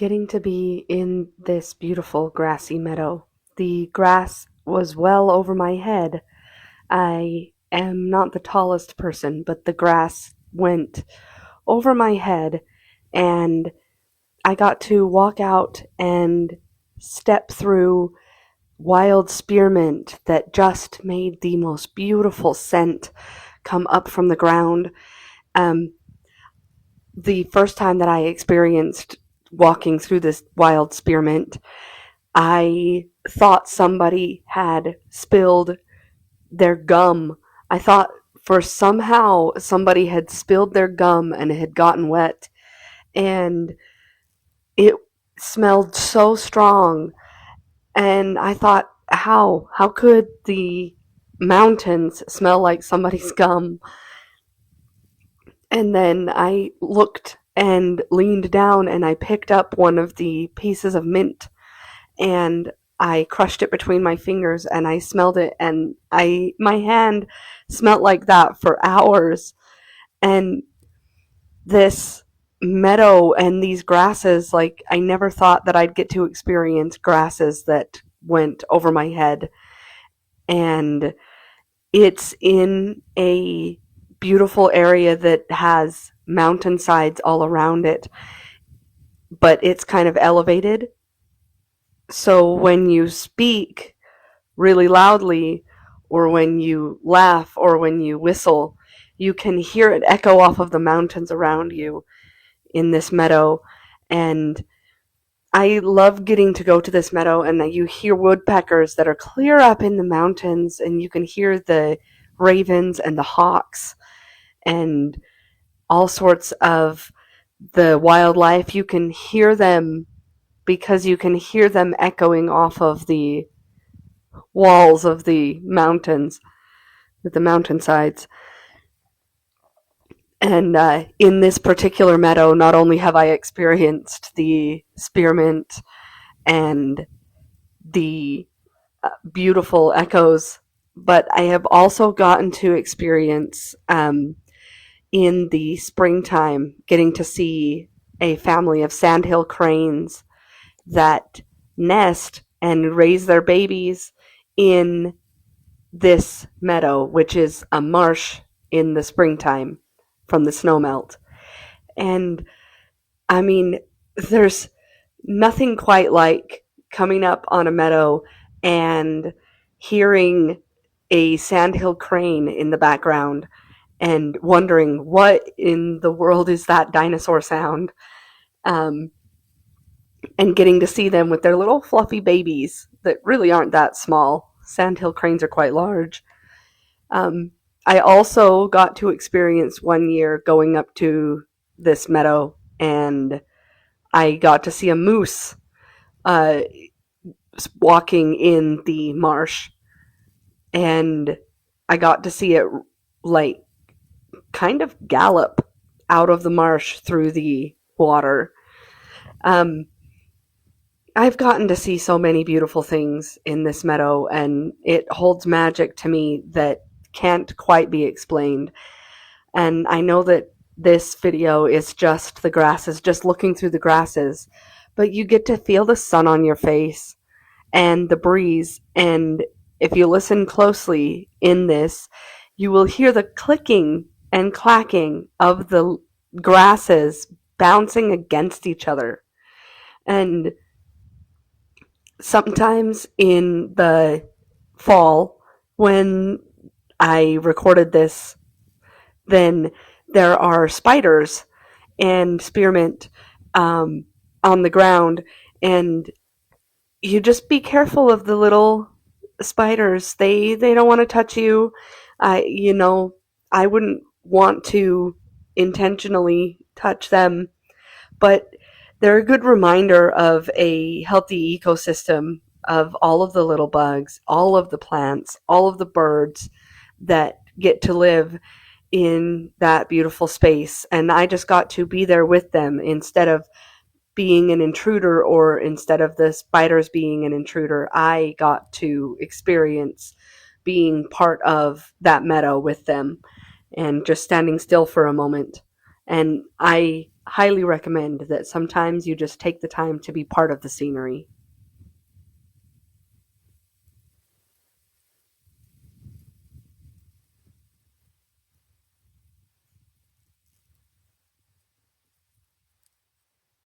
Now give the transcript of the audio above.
getting to be in this beautiful grassy meadow. The grass was well over my head. I am not the tallest person, but the grass went over my head, and I got to walk out and step through wild spearmint that just made the most beautiful scent come up from the ground. Um, the first time that I experienced walking through this wild spearmint, I thought somebody had spilled their gum. I thought for somehow somebody had spilled their gum and it had gotten wet, and it smelled so strong. And I thought, how could the mountains smell like somebody's gum? And then I looked and leaned down and I picked up one of the pieces of mint, and I crushed it between my fingers and I smelled it, and I my hand smelled like that for hours. And this meadow and these grasses, like, I never thought that I'd get to experience grasses that went over my head. And it's in a beautiful area that has mountainsides all around it, but it's kind of elevated. So when you speak really loudly, or when you laugh, or when you whistle, you can hear it echo off of the mountains around you in this meadow. And I love getting to go to this meadow, and you hear woodpeckers that are clear up in the mountains, and you can hear the ravens and the hawks and all sorts of the wildlife. You can hear them because you can hear them echoing off of the walls of the mountains, the mountainsides. And in this particular meadow, not only have I experienced the spearmint and the beautiful echoes, but I have also gotten to experience, in the springtime, getting to see a family of sandhill cranes that nest and raise their babies in this meadow, which is a marsh in the springtime from the snowmelt. And I mean, there's nothing quite like coming up on a meadow and hearing a sandhill crane in the background and wondering what in the world is that dinosaur sound. Um, and getting to see them with their little fluffy babies that really aren't that small. Sandhill cranes are quite large. Um, I also got to experience one year going up to this meadow, and I got to see a moose uh, walking in the marsh, and I got to see it, like, kind of gallop out of the marsh through the water. Um, I've gotten to see so many beautiful things in this meadow, and it holds magic to me that can't quite be explained. And I know that this video is just the grasses, just looking through the grasses, but you get to feel the sun on your face and the breeze. And if you listen closely in this, you will hear the clicking and clacking of the grasses bouncing against each other. And sometimes in the fall, when I recorded this, then there are spiders and spearmint on the ground, and you just be careful of the little spiders. They don't want to touch you. I wouldn't want to intentionally touch them, but they're a good reminder of a healthy ecosystem of all of the little bugs, all of the plants, all of the birds that get to live in that beautiful space. And I just got to be there with them instead of being an intruder, or instead of the spiders being an intruder. I got to experience being part of that meadow with them and just standing still for a moment. And I highly recommend that sometimes you just take the time to be part of the scenery.